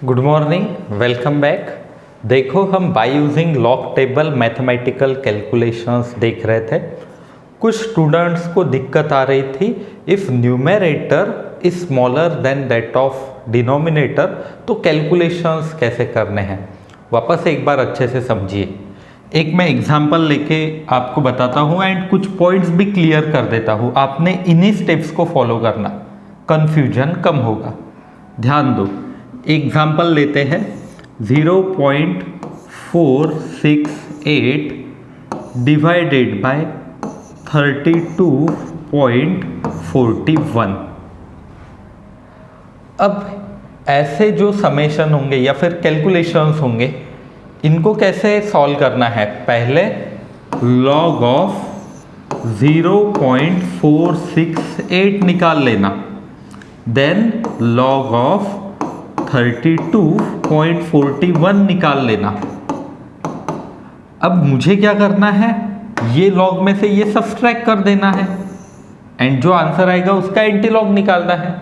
Good morning, welcome back. देखो, हम bye using log table mathematical calculations देख रहे थे। कुछ स्टूडेंट्स को दिक्कत आ रही थी, if numerator is smaller than that of denominator तो कैलकुलेशंस कैसे करने हैं। वापस एक बार अच्छे से समझिए। एक मैं एग्जांपल लेके आपको बताता हूँ एंड कुछ पॉइंट्स भी क्लियर कर देता हूँ। आपने इन्हीं स्टेप्स को फॉलो करना, कंफ्यूजन कम होगा। ध्यान दो, एग्जाम्पल लेते हैं 0.468 डिवाइडेड बाय 32.41। अब ऐसे जो समेशन होंगे या फिर कैलकुलेशंस होंगे, इनको कैसे सॉल्व करना है। पहले लॉग ऑफ 0.468 निकाल लेना, देन लॉग ऑफ 32.41 निकाल लेना। अब मुझे क्या करना है, ये लॉग में से ये सब्सट्रैक्ट कर देना है एंड जो आंसर आएगा उसका एंटीलॉग निकालना है।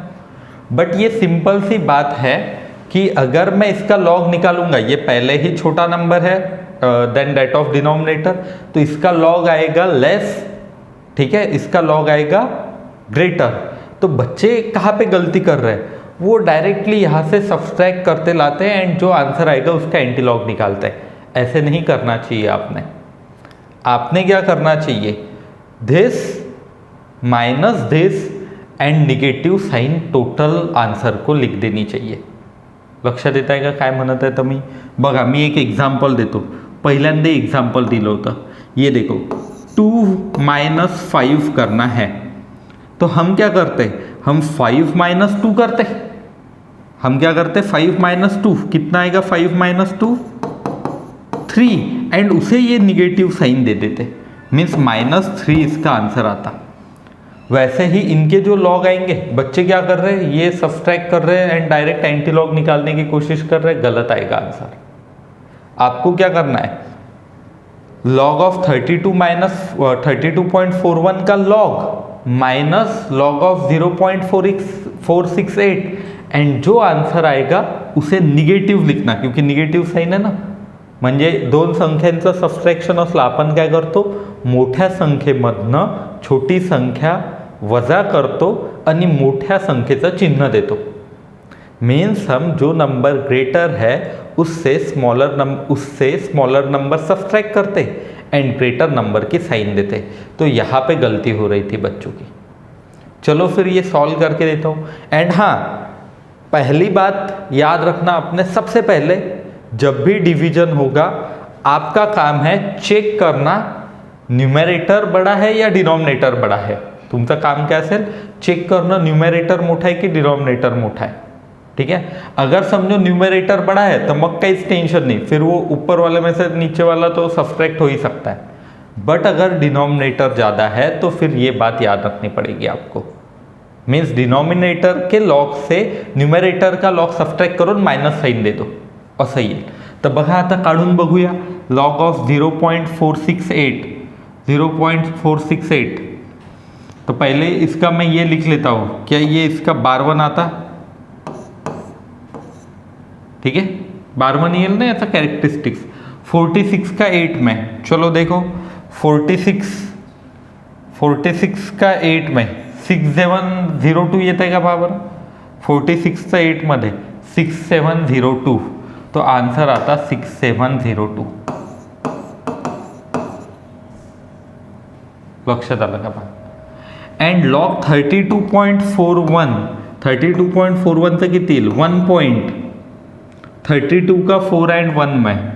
बट ये सिंपल सी बात है कि अगर मैं इसका लॉग निकालूंगा, ये पहले ही छोटा नंबर है देन दैट ऑफ डिनोमिनेटर, तो इसका लॉग आएगा लेस, ठीक है, इसका लॉग आएगा ग्रेटर। तो बच्चे कहाँ पे गलती कर रहे हैं, वो डायरेक्टली यहाँ से सब्सट्रैक्ट करते लाते हैं एंड जो आंसर आएगा उसका एंटीलॉग निकालते हैं। ऐसे नहीं करना चाहिए। आपने क्या करना चाहिए, this minus this and negative sign total answer को लिख देनी चाहिए। लक्षात येत आहे का काय म्हणत आहे तुम्ही? बघा, मी एक एग्जाम्पल देतो। पहिल्यांदा एग्जाम्पल दिलं होतं, ये देखो 2 - 5 करना है, तो हम क्या करते, हम 5 - 2 करते। हम क्या करते, 5 - 2 कितना आएगा, 5 - 2 3, एंड उसे ये निगेटिव साइन दे देते, मीन्स -3 इसका आंसर आता। वैसे ही इनके जो लॉग आएंगे, बच्चे क्या कर रहे हैं, ये सब्सट्रैक्ट कर रहे हैं एंड डायरेक्ट एंटीलॉग निकालने की कोशिश कर रहे हैं, गलत आएगा आंसर। आपको क्या करना है, लॉग ऑफ 32.41 का log minus log of 0.468 and जो आंसर आएगा उसे निगेटिव्ह लिखना, क्योंकि निगेटिव्ह साइन आहे ना, म्हणजे दोन संख्यांचं सबस्ट्रॅक्शन असलं, आपण काय करतो, मोठ्या संख्येमधनं छोटी संख्या वजा करतो आणि मोठ्या संख्येचं चिन्ह देतो। मीन्स हम जो नंबर ग्रेटर है उससे स्मॉलर नंबर सब्सट्रैक्ट करते एंड ग्रेटर नंबर की साइन देते। तो यहाँ पे गलती हो रही थी बच्चों की। चलो फिर ये सॉल्व करके देता हूँ। एंड हाँ, पहली बात याद रखना आपने, सबसे पहले जब भी डिवीजन होगा आपका काम है चेक करना न्यूमरेटर बड़ा है या डिनोमिनेटर बड़ा है। तुमचं काम काय असेल, चेक करणं न्यूमरेटर मोठा है कि डिनोमिनेटर मोठा है। ठीक है, अगर समझो न्यूमरेटर बड़ा है तो मग कहीं टेंशन नहीं, फिर वो ऊपर वाले में से नीचे वाला तो सब्सट्रैक्ट हो ही सकता है। बट अगर डिनोमिनेटर ज़्यादा है तो फिर ये बात याद रखनी पड़ेगी आपको, मीन्स डिनोमिनेटर के लॉग से न्यूमरेटर का लॉग सब्सट्रैक्ट करून माइनस साइन दे दो, असं येईल। तर बघा, आता काढून बघूया लॉग ऑफ 0.468। तो पहले इसका मैं ये लिख लेता हूँ, क्या ये इसका 12 आता, ठीक है, 12 येईल ना याचा कैरेक्टरिस्टिक्स। 46 का 8 में, चलो देखो 46 का 8 में 6702 येत आहे का बाबर, 46 8 मध्ये 6702, तो आंसर आता 6702। लक्षात आलं का बा? एंड लॉग 32.41 किती येईल, 1 पॉइंट 32 का 4 एंड 1 में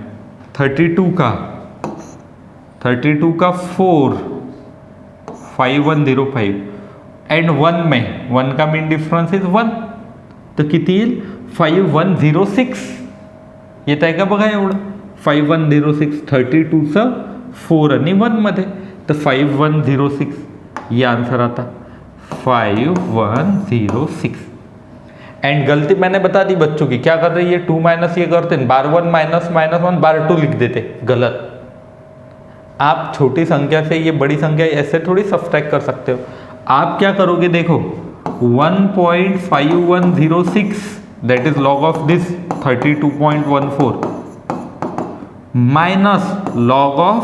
32 का 4 5105 एंड 1 में 1 का मीन डिफरन्स इज 1, तो किती येईल 5106 येत आहे का बघा एवढं, 5106 32चं 4 आणि 1 मध्ये, तर 5106 ये आंसर आता 5106। एंड गलती मैंने बता दी बच्चों की, क्या कर रहे हैं ये 2 माइनस ये करते हैं, बार 1 -1 बार 2 लिख देते, गलत। आप छोटी संख्या से ये बड़ी संख्या ऐसे थोड़ी सब्सट्रैक्ट कर सकते हो। आप क्या करोगे, देखो 1.5106 that is log of this 32.14 minus log of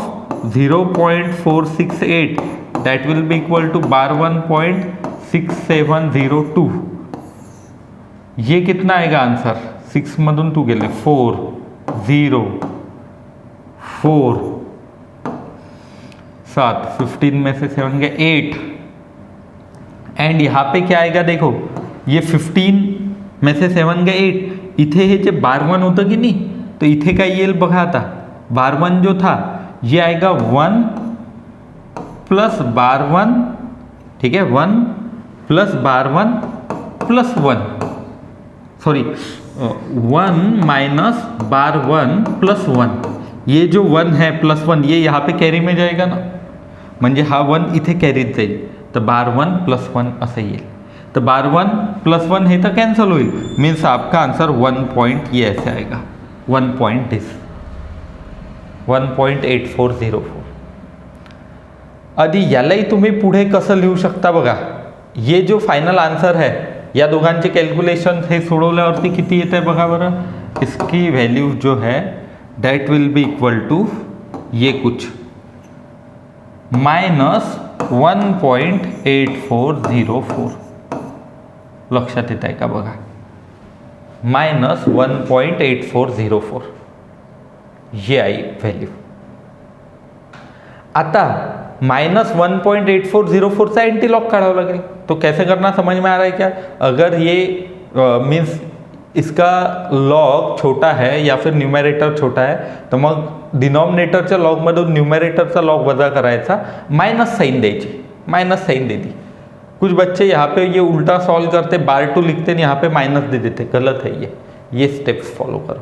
0.468 that will be equal to bar 1.6702. ये कितना आएगा आंसर? 6 मधून 2 गेले 4 0 4 7 15 में से 7 गए 8. एंड यहाँ पे क्या आएगा देखो, ये 15 में से 7 गए 8. इथे हे जे बार 1 होतं की नाही, तो इथे काय येईल बघा आता. बार 1 जो था ये आएगा 1 प्लस बार 1, ठीक है, 1 प्लस बार 1 प्लस 1, सॉरी 1 माइनस बार 1 प्लस 1. ये जो 1 है प्लस 1 ये यहाँ पे कॅरी में जाएगा ना, म्हणजे हा 1 इथे कॅरीत जाईल, तर बार 1 प्लस 1 असं येईल. तर बार 1 प्लस 1 हे तर कॅन्सल होईल, मीन्स आपका आंसर 1 पॉइंट ये ऐसे आएगा 1.8404. आधी यालाही तुम्ही पुढे कसं लिहू शकता बघा. ये जो फायनल आंसर है या दोघांचे कॅल्क्युलेशन हे सोडवल्यावरती किती येत आहे बघा बरं. इसकी व्हॅल्यू जो है that will be equal to ये कुछ माइनस 1.8404. लक्षात येत आहे का बघा, माइनस 1.8404 ये आई वैल्यू. आता माइनस 1.8404 सा एंटी लॉग काढावा लागेल. तो कैसे करना समझ में आ रहा है क्या? अगर ये मीन्स इसका लॉग छोटा है या फिर न्यूमरेटर छोटा है, तो मग डिनॉमिनेटरच्या लॉगमधून न्यूमरेटरचा लॉग वजा करायचा, माइनस साइन द्यायची, माइनस साइन दे दी. कुछ बच्चे यहाँ पे ये उल्टा सॉल्व करते, बार 2 लिखते हैं, यहाँ पे माइनस दे देते, गलत है ये स्टेप्स फॉलो करो.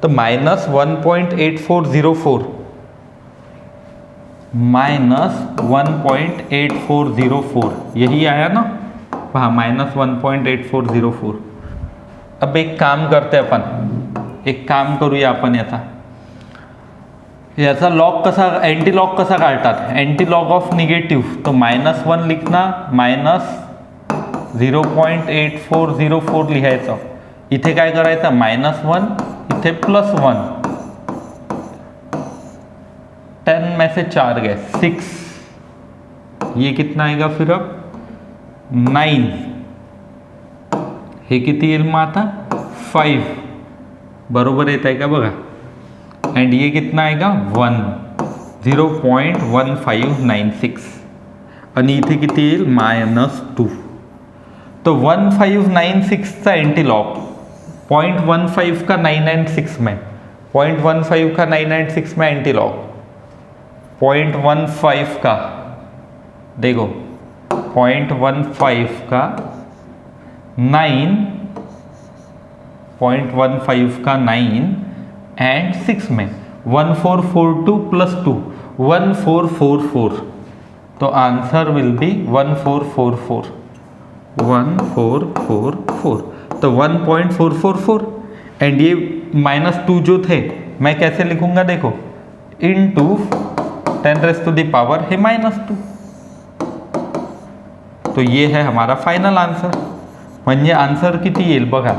तो माइनस 1.8404 माइनस 1.8404 यही आया ना, हाँ माइनस 1.8404. अब एक काम करते अपन, एक काम करूया आपण याचा लॉग कसा, एंटी लॉग कसा काढतात, एंटी लॉग ऑफ निगेटिव्ह. तो -1 लिखना, माइनस 0.8404 लिहायचं. इथे काय करायचं, -1 इथे +1, 10 में से 4 गए 6. ये कितना आएगा फिर अब 9. हे किती येईल मग आता 5 बरोबर येत आहे का बघा. एंड ये कितना आएगा 1 0.1596 आणि इथे किती येईल -2. तो 1596 चा एंटी लॉग 0.15 का 9 and 6 में, 0.15 का 9 and 6 में एंटी लॉग 0.15 का देखो 0.15 का 9, 0.15 का 9 एंड 6 में 1442 प्लस 2 1444. तो आंसर विल बी 1444. तो 1.444 एंड ये -2 जो थे मैं कैसे लिखूंगा देखो, इनटू 10⁻⁴ है -2. तो ये है हमारा फाइनल आंसर. म्हणजे आंसर किती येईल बघा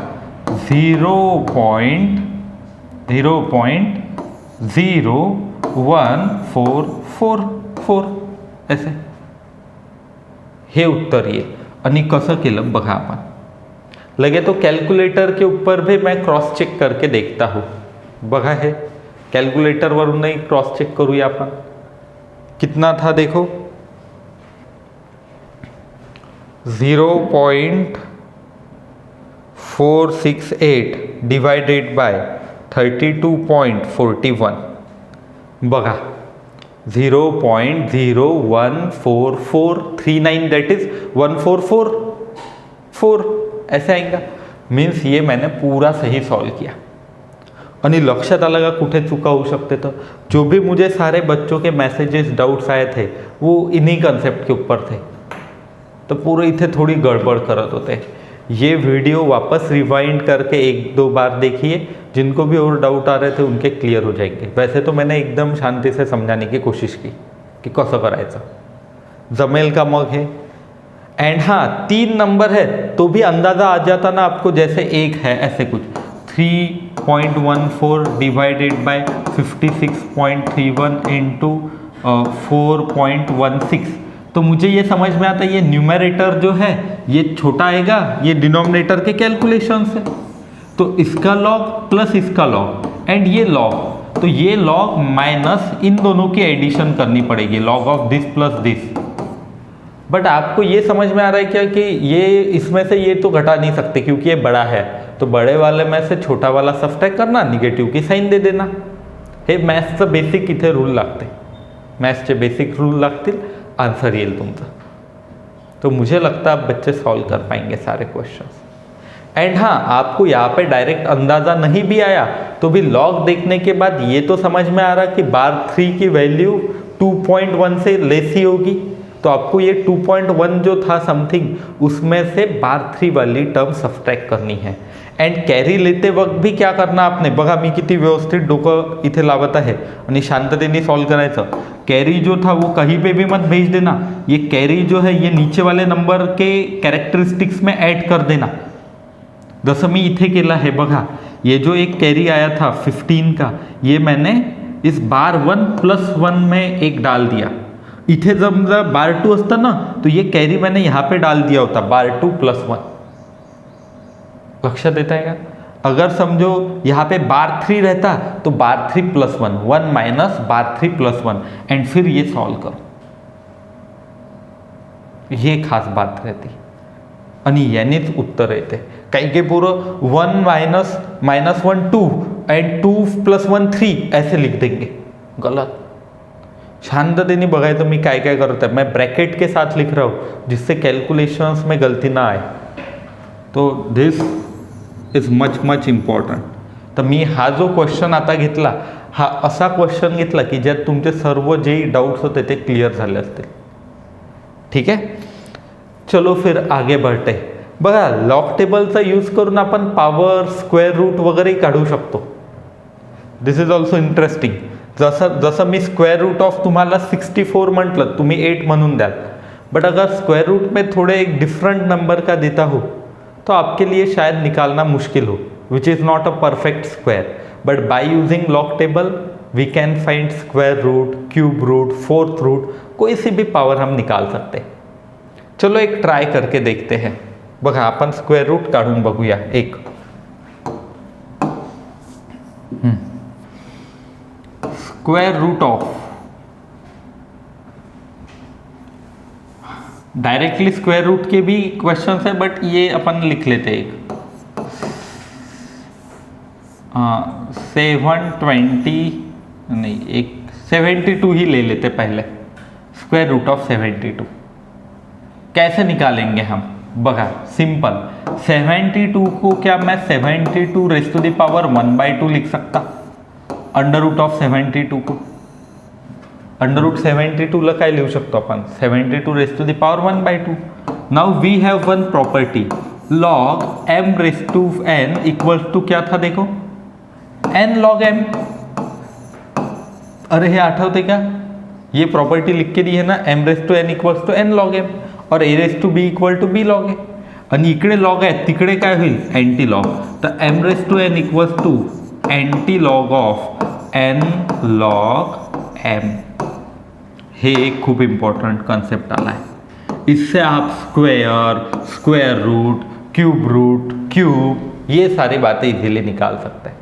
0.01444 ऐसे हे उत्तर येईल. आणि कसं केलं बघा आपण लगे. तो कैलकुलेटर के ऊपर भी मैं क्रॉस चेक करके देखता हूँ. बघा है कैलकुलेटर वरून नहीं क्रॉस चेक करूया आपण. कितना था देखो 0.468 डिवाइडेड बाय 32.41. बघा 0.01443 दैट इज 1444 ऐसे आएगा. मीन्स ये मैंने पूरा सही सॉल्व किया. आणि लक्षात आलं का कुठे चुका होऊ शकते. तो जो भी मुझे सारे बच्चों के मैसेजेस डाउट्स आए थे वो इन्हीं कंसेप्ट के ऊपर थे. तो पूरे इथे थोड़ी गड़बड़ करत होते. ये वीडियो वापस रिवाइंड करके 1-2 बार देखिए. जिनको भी और डाउट आ रहे थे उनके क्लियर हो जाएंगे. वैसे तो मैंने एकदम शांति से समझाने की कोशिश की कि कसं करायचं, जमेल का मग हे. एंड हाँ 3 नंबर है तो भी अंदाजा आ जाता ना आपको, जैसे एक है ऐसे कुछ 3.14 डिवाइडेड बाय 56.31 इंटू 4.16, तो मुझे ये समझ में आता है ये न्यूमरेटर जो है ये छोटा आएगा, ये डिनोमिनेटर के कैलकुलेशन से, तो इसका लॉग प्लस इसका लॉग एंड ये लॉग, तो ये लॉग माइनस इन दोनों की एडिशन करनी पड़ेगी, log of this plus this. But आपको ये समझ में आ रहा है क्या कि ये इसमें से ये तो घटा नहीं सकते क्योंकि ये बड़ा है, तो बड़े वाले में से छोटा वाला सब्ट्रैक्ट करना, निगेटिव की साइन दे देना। हे मॅथ्सचं बेसिक इथे रूल लागते, मॅथ्सचे बेसिक रूल लागतील, आंसर येईल तुमचा। तो मुझे लगता है आप बच्चे सॉल्व कर पाएंगे सारे क्वेश्चंस। एंड हाँ आपको यहाँ पे डायरेक्ट अंदाजा नहीं भी आया तो भी लॉग देखने के बाद ये तो समझ में आ रहा कि बार 3 की वैल्यू 2.1 से लेस ही होगी, तो आपको ये 2.1 जो था समथिंग उसमें से बार 3 वाली टर्म सबट्रॅक्ट करनी है। एंड कॅरी लेते वक्त भी क्या करना आपने, बघा मी किती व्यवस्थित डोकं इथे लावत आहे आणि शांततेने सॉल्व करायचं। कैरी जो था वो कहीं पे भी मत भेज देना, ये कैरी जो है ये नीचे वाले नंबर के कैरेक्टरिस्टिक्स में ऐड कर देना, जसं मी इथे केला है बघा। ये जो एक कैरी आया था 15 का, ये मैंने इस बार 1 प्लस 1 में एक डाल दिया, इथे जब बार 2 असता ना तो ये कैरी मैंने यहाँ पे डाल दिया होता बार 2 प्लस 1, लक्ष्य देता है क्या? अगर समझो यहाँ पे बार 3 रहता तो बार 3 plus 1, 1 minus bar 3 plus 1 and फिर ये सॉल्व करो, ये खास बात रहती आणि यानेच उत्तर येते। काही के पूरं 1 माइनस -1 2 एंड 2 प्लस 1 3 ऐसे लिख देंगे, गलत। शांततेने बघायचं मी काय काय करत आहे, मैं ब्रैकेट के साथ लिख रहा हूँ जिससे कैलकुलेशंस में गलती ना आए, तो दिस इज मच इम्पॉर्टंट। तर मी हा जो क्वेश्चन आता घेतला हा असा क्वेश्चन घेतला की ज्यात तुमचे सर्व जे डाउट्स होते ते क्लियर झाले असतील, ठीक है। चलो फिर आगे बढ़ते। बघा लॉग टेबलचा यूज करून आपण पॉवर, स्क्वेअर रूट वगैरे काढू शकतो, दिस इज ऑल्सो इंटरेस्टिंग। जसं मी स्क्वेअर रूट ऑफ तुम्हाला 64 म्हटलं तुम्ही 8 म्हणून द्याल, बट अगर स्क्वायर रूट में थोड़े एक डिफरेंट नंबर का देता हो तो आपके लिए शायद निकालना मुश्किल हो, which is not a perfect square, but by using log table we can find square root, cube root, fourth root, कोई सी भी पावर हम निकाल सकते हैं। चलो एक ट्राय करके देखते हैं। बघा आपण स्क्वेअर रूट काढून बघूया एक। Square root of, directly square root के भी क्वेश्चंस है बट ये अपन लिख लेते हैं एक 720 नहीं, एक 72 ही ले लेते पहले। स्क्वायर रूट ऑफ 72 कैसे निकालेंगे हम, बघा सिंपल। 72 को क्या मैं 72 रेज़ टू द पावर 1/2 लिख सकता, अंडर रूट ऑफ 72 को अंडर रूट 72 ला काय लिहू शकतो आपण 72 raise to the power 1/2। Now we have one property log m raise to n equals to क्या था देखो n log m। अरे हे आठवते क्या, ये प्रॉपर्टी लिख के दी है ना, m raise to n equals to n log m और a raise to b equal to b log a, आणि इकडे लॉग आहे तिकडे काय होईल एंटी लॉग, तर m raise to n equals to antilog of n log m। हे एक खूब इम्पॉर्टंट कॉन्सेप्ट आला है, इससे आप स्क्वायर, स्क्वायर रूट, क्यूब ये सारी बातें इजीली निकाल सकते हैं।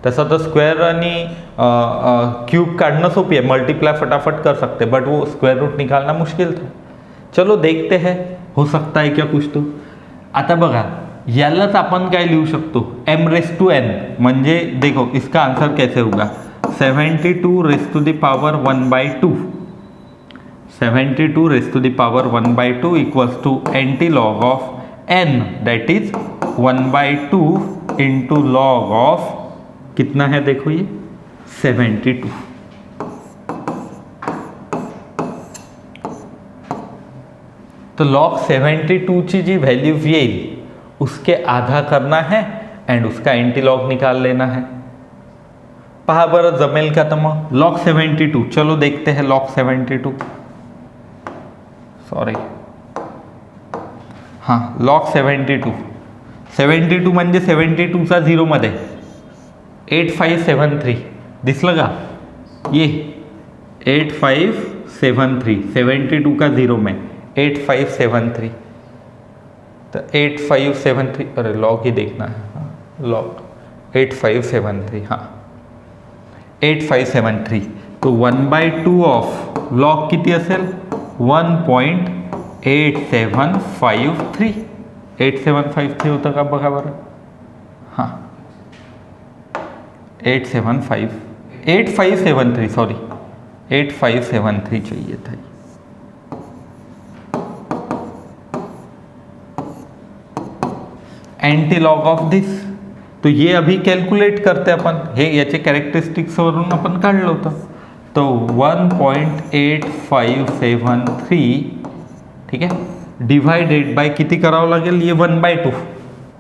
तसं तो स्क्वायर आणि क्यूब काढणं सोपी आहे, मल्टीप्लाई फटाफट कर सकते, बट वो स्क्वायर रूट निकालना मुश्किल था। चलो देखते हैं हो सकता है क्या कुछ तो। आता बघा यालाच आपण काय लिहू शकतो m रेज़ टू n, म्हणजे देखो इसका आंसर कैसे होगा 72 raise to the power 1/2, 72 raise to the power 1/2 equals to antilog of n that is 1/2 into log of कितना है देखो ये 72। तो लॉग 72 ची जी व्हॅल्यू येईल उसके आधा करना है एंड उसका एंटी लॉग निकाल लेना है। पहा बरं जमेल का, तर मग लॉग 72, चलो देखते हैं लॉग 72। सॉरी हां लॉग 72 म्हणजे 72चा 0 मध्ये 8573 दिसलं का? ये 8573 72 का 0 में 8573, तो 8573 अरे लॉग ही देखना है, लॉग 8573 हाँ 8573, तो 1/2 ऑफ लॉग किती असेल 1.8753 8753 होतं का बघा बरं. हां 8573 सॉरी 8573 चाहिए था. एंटी लॉग ऑफ दिस, तो ये अभी कैलकुलेट करते अपन, हे याचे कॅरेक्टरिस्टिक्स वरून आपण काढलं होतं. तो 1.8573 ठीक है डिवाइडेड बाय किती करावं लागेल, ये 1/2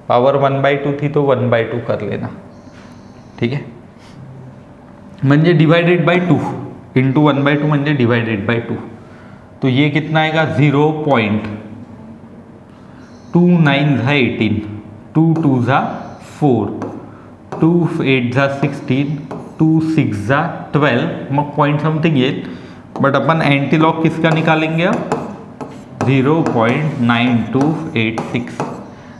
पावर 1/2 थी तो 1/2 कर लेना. ठीक है म्हणजे डिवाइडेड बाय 2 इंटू 1/2 म्हणजे डिवाइडेड बाय 2, तो ये कितना आएगा 0.29 ज़ा 18 2 2 ज़ा 4 2 8 ज़ा 16 2 6 ज़ा 12 मग पॉइंट समथिंग येईल. बट अपन एंटी लॉग किसका निकालेंगे अब 0.9286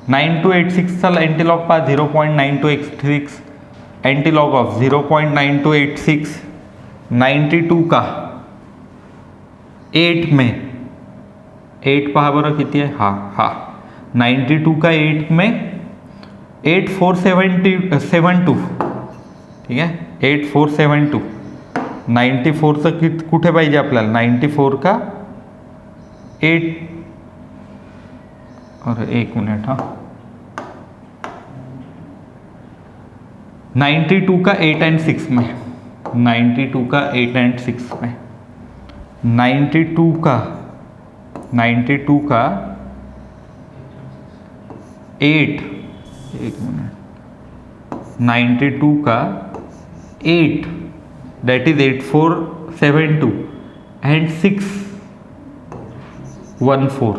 9286 चा एंटी लॉग पा 0.9286 एंटी लॉग ऑफ 0.9286 92 का 8 में 8 पहा बरं किती आहे, हा 92 का 8 में 8472 ठीक है 8472 94चं कुठे पाहिजे आपल्याला 94 का 8 अरे एक मिनिट हाँ 92 का 8 and 6 में 92 का 8 and 6 में 92 का 8 एक मिनट 92 का 8 दैट इज 8472 एंड 614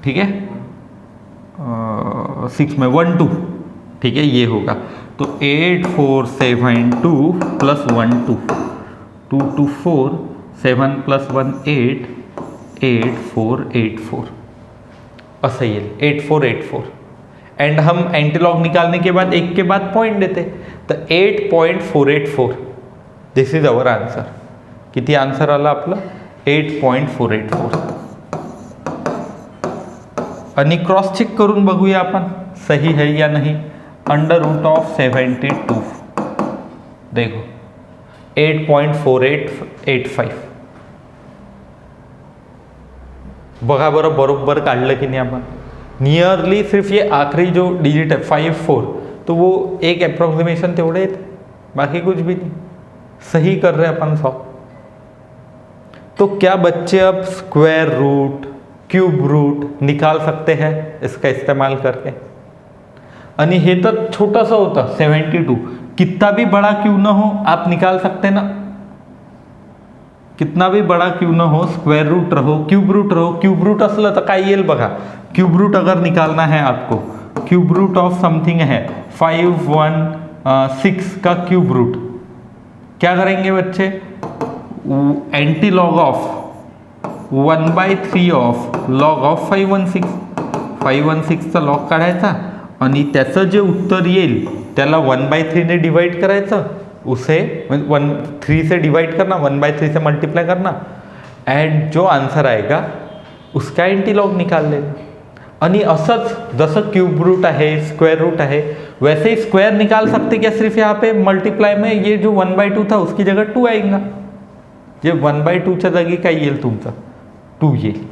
ठीक है 6 में 12 ठीक है ये होगा. तो 8472 प्लस 12 2 2 4 7 प्लस 1 8 8484 असं येईल 8484. एंड हम एंटीलॉग निकालने के बाद एक के बाद पॉइंट देते, तो 8.484 दिस इज अवर आन्सर. किती आन्सर आला आपलं 8.484. आणि क्रॉस चेक करून बघूया आपण सही है या नहीं. √72 देखो 8.4885 बघा बरं बरोबर काढलं की नहीं अपन. नियरली सिर्फ ये आखिरी जो डिजिट है 54 तो वो एक अप्रोक्सीमेशन तेवढे थे, बाकी कुछ भी नहीं. सही कर रहे अपन 100. तो क्या बच्चे अब स्क्वायर रूट क्यूब रूट निकाल सकते हैं इसका इस्तेमाल करके. आणि हे तर छोटासा होता 72, कितना भी बड़ा क्यों ना हो आप निकाल सकते ना, कितना भी बड़ा क्यों ना हो स्क्वायर रूट रहो क्यूब रूट असलं तर काय येईल बघा. क्यूब रूट अगर निकालना है आपको, क्यूब रूट ऑफ समथिंग है 516 का क्यूब रूट, क्या करेंगे बच्चे antilog of 1/3 of log of 516चा लॉग काढायचा आणि त्याचं जे उत्तर येईल त्याला 1/3 ने डिवाइड करायचं, उसे 3 से डिवाइड करना 1/3 से मल्टीप्लाई करना एंड जो आंसर आएगा उसका एंटी लॉग निकाल लेना. आणि असंच जसं क्यूब रूट आहे स्क्वायर रूट आहे वैसे ही स्क्वायर निकाल सकते क्या सिर्फ यहाँ पे मल्टीप्लाई में. ये जो 1/2 था उसकी जगह 2 आएगा, जे 1/2च्या जागी काय येईल तुमचं 2 येईल.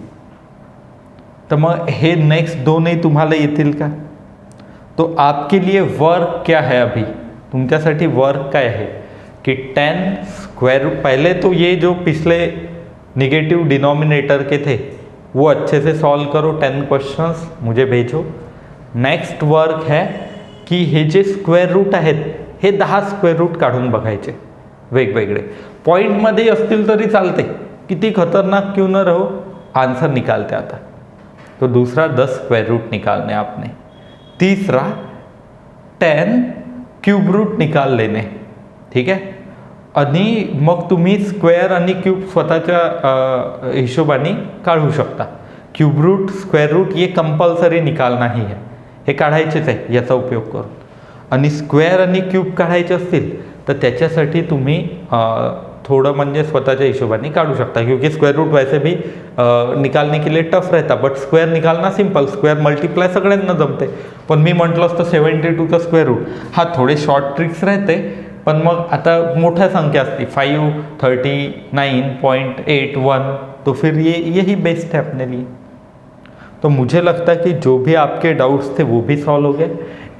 तर मग हे नेक्स्ट दोनही तुम्हाला येतील का. तो आपके लिए वर्क क्या है अभी तुमच्यासाठी वर्क काय है कि 10 स्क्वायर रूट, पहले तो ये जो पिछले निगेटिव डिनोमिनेटर के थे वो अच्छे से सॉल्व करो, 10 क्वेश्चंस मुझे भेजो. नेक्स्ट वर्क है की हे जे स्क्वेअर रूट आहेत हे 10 स्क्वेअर रूट काढून बघायचे वेगवेगळे, पॉईंटमध्ये असतील तरी चालते, किती खतरनाक क्यों न रहो आंसर निकालते आता. तो तो दूसरा 10 स्क्वायर रूट निकालने आपने, तीसरा 10 क्यूब रूट निकाल लेणे, ठीक आहे. आणि मग तुम्ही स्क्वेअर आणि क्यूब स्वतःच्या हिशोबाने काढू शकता. क्यूब रूट स्क्वेअर रूट ये कंपल्सरी निकालना ही है, हे काढायचेच आहे याचा उपयोग करून. आणि स्क्वेअर आणि क्यूब काढायचे असतील तर त्याच्यासाठी तुम्ही थोडं म्हणजे स्वतःच्या हिशोबाने काढू शकता, क्योंकि स्क्वायर रूट वैसे भी निकालने के लिए टफ रहता, बट स्क्वेअर निकालना सिंपल. स्क्वेअर मल्टिप्लाय सगळ्यांना जमते, पण मी म्हटलं असतं 72चा स्क्वेअर रूट. हा थोडे शॉर्ट ट्रिक्स राहते, पण मग आता मोठ्या संख्या असती 5, 39.81, तो फिर यही बेस्ट है अपने लिए. तो मुझे लगता है कि जो भी आपके डाउट्स थे वो भी सॉल्व हो गए.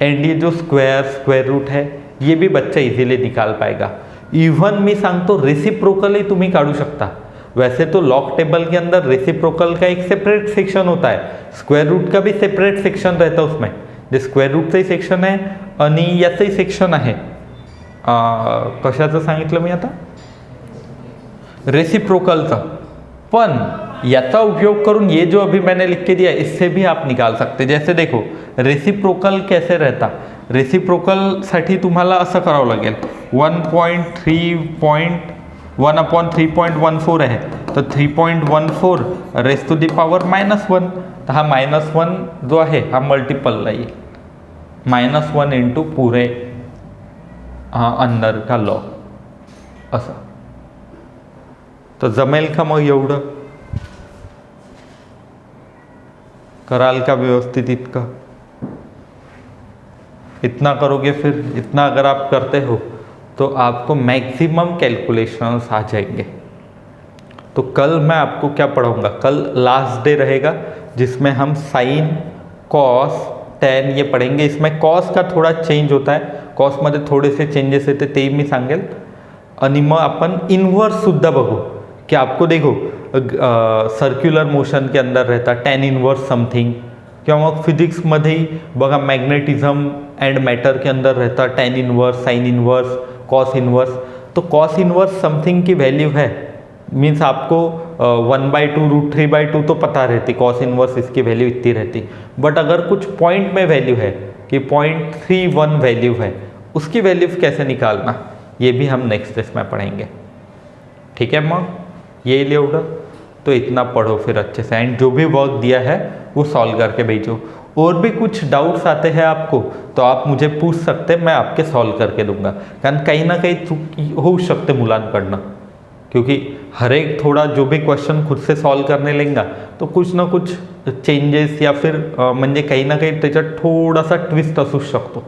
एंड ये जो स्क्वेअर रूट है ये भी बच्चा इजीली निकाल पाएगा. इवन मी सांगतो रेसिप्रोकल ही तुम्ही काढू शकता. वैसे तो लॉग टेबल के अंदर रेसिप्रोकल का एक सेपरेट सेक्शन होता है, स्क्वायर रूट का भी सेपरेट सेक्शन रहता है उसमें. जे स्क्वेअर रूटचंही सेक्शन आहे आणि याचंही सेक्शन आहे. कशाचं सांगितलं मी आता, रेसिप्रोकलचं. पण याचा उपयोग करून ये जो अभी मैंने लिख के दिया इससे भी आप निकाल सकते. जैसे देखो रेसिप्रोकल कैसे रहता, रेसिप्रोकलसाठी तुम्हाला असं करावं लागेल, 1.3.14 आहे, तर 3.14 रेस टू दी पॉवर -1. तर हा -1 जो आहे हा मल्टिपलला येईल, -1 इंटू पुरे अंदर का लॉग असं. तर जमेल का मग एवढं कराल का व्यवस्थित? इतना करोगे, फिर इतना अगर आप करते हो तो आपको मैक्सिमम कैलकुलेशंस आ जाएंगे. तो कल मैं आपको क्या पढ़ाऊंगा, कल लास्ट डे रहेगा जिसमें हम साइन, कॉस, टॅन ये पढ़ेंगे. इसमें कॉस का थोड़ा चेंज होता है, कॉसमध्ये थोडेसे चेंजेस येते ते मी सांगेल. आणि मग आपण इन्वर्स सुद्धा बघू कि आपको देखो सर्क्युलर मोशन के अंदर रहता टॅन इन्वर्स समथिंग, किंवा मग फिजिक्समध्येही बघा मॅग्नेटिझम एंड मॅटर के अंदर रहता tan inverse, sine inverse, cos inverse. तो कॉस इन्वर्स समथिंग की वैल्यू है, मीन्स आपको 1/2 √3/2 तो पता रहती, कॉस इन्वर्स इसकी वैल्यू इतनी रहती. बट अगर कुछ पॉइंट में वैल्यू है कि 0.31 वैल्यू है, उसकी वैल्यू कैसे निकालना ये भी हम नेक्स्ट टेस्ट में पढ़ेंगे. ठीक है, मग ये एवढं तो इतना पढ़ो फिर अच्छे से. एंड जो भी वर्क दिया है वो सॉल्व करके भेजो. और भी कुछ डाउट्स आते हैं आपको तो आप मुझे पूछ सकते हैं, मैं आपके सॉल्व करके दूंगा. कारण काही ना काही चूक होऊ शकते मुलांकडनं, क्योंकि हर एक थोड़ा जो भी क्वेश्चन खुद से सॉल्व करने लेंगा तो कुछ ना कुछ चेंजेस या फिर म्हणजे काही ना काही त्याच्यात थोडासा ट्विस्ट असू शकतो.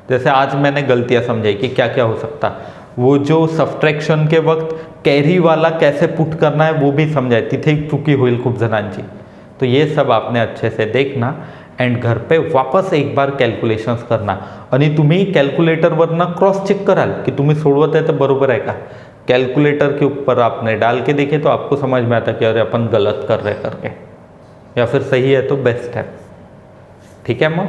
जैसे आज मैंने गलतियाँ समझाई कि क्या क्या हो सकता, वो जो सबट्रैक्शन के वक्त कैरी वाला कैसे पुट करना है वो भी समझाए, तिथे चुकी होईल खूप जणांची. तो ये सब आपने अच्छे से देखना एंड घर पे वापस एक बार कैलकुलेशंस करना. आणि तुम्ही कैलकुलेटरवरनं क्रॉस चेक कराल कि तुम्ही सोडवत आहे तर बरोबर आहे का. कैलकुलेटर के ऊपर आपने डाल के देखे तो आपको समझ में आता कि अरे अपन गलत कर रहे करके, या फिर सही है तो बेस्ट है. ठीक है मग